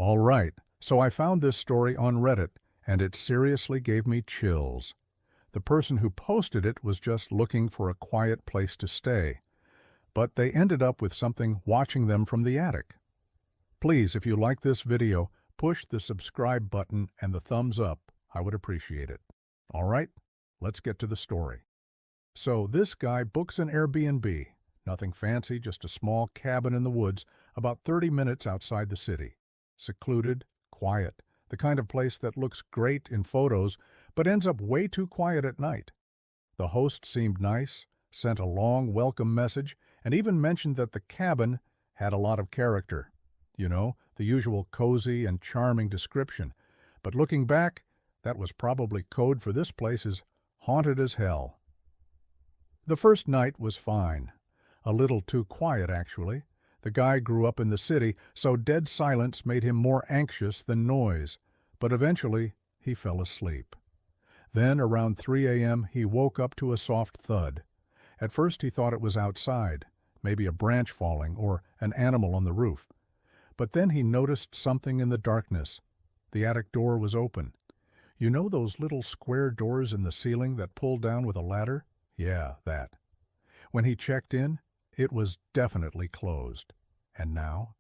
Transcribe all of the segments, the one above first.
All right, so I found this story on Reddit, and it seriously gave me chills. The person who posted it was just looking for a quiet place to stay, but they ended up with something watching them from the attic. Please, if you like this video, push the subscribe button and the thumbs up. I would appreciate it. All right, let's get to the story. So this guy books an Airbnb. Nothing fancy, just a small cabin in the woods about 30 minutes outside the city. Secluded, quiet, the kind of place that looks great in photos but ends up way too quiet at night. The host seemed nice, sent a long welcome message, and even mentioned that the cabin had a lot of character. You know, the usual cozy and charming description. But looking back, that was probably code for this place is haunted as hell. The first night was fine. A little too quiet, actually. The guy grew up in the city, so dead silence made him more anxious than noise. But eventually, he fell asleep. Then, around 3 a.m., he woke up to a soft thud. At first, he thought it was outside, maybe a branch falling or an animal on the roof. But then he noticed something in the darkness. The attic door was open. You know those little square doors in the ceiling that pull down with a ladder? Yeah, that. When he checked in, it was definitely closed. And now?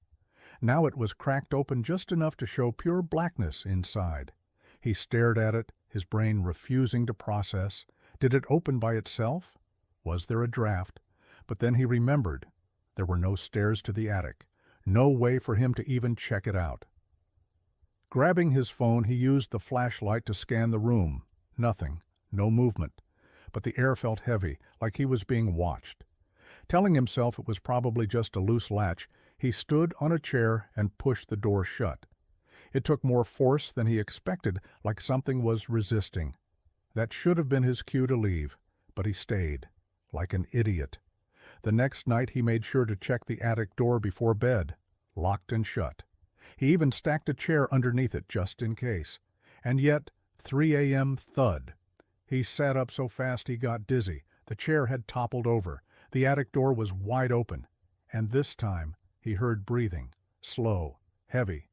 Now it was cracked open just enough to show pure blackness inside. He stared at it, his brain refusing to process. Did it open by itself? Was there a draft? But then he remembered. There were no stairs to the attic. No way for him to even check it out. Grabbing his phone, he used the flashlight to scan the room. Nothing. No movement. But the air felt heavy, like he was being watched. Telling himself it was probably just a loose latch, he stood on a chair and pushed the door shut. It took more force than he expected, like something was resisting. That should have been his cue to leave, but he stayed, like an idiot. The next night he made sure to check the attic door before bed, locked and shut. He even stacked a chair underneath it just in case. And yet, 3 a.m. thud. He sat up so fast he got dizzy. The chair had toppled over. The attic door was wide open. And this time, he heard breathing, slow, heavy,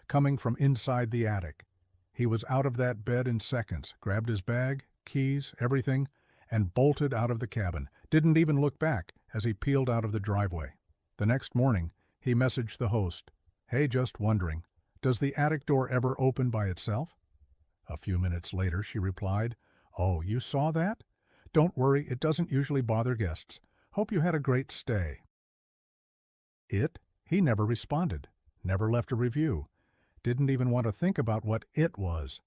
coming from inside the attic. He was out of that bed in seconds, grabbed his bag, keys, everything, and bolted out of the cabin. Didn't even look back as he peeled out of the driveway. The next morning, he messaged the host. Hey, just wondering, does the attic door ever open by itself? A few minutes later, she replied, Oh, you saw that? Don't worry, it doesn't usually bother guests. Hope you had a great stay. He never responded, never left a review, didn't even want to think about what it was.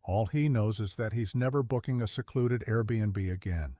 All he knows is that he's never booking a secluded Airbnb again.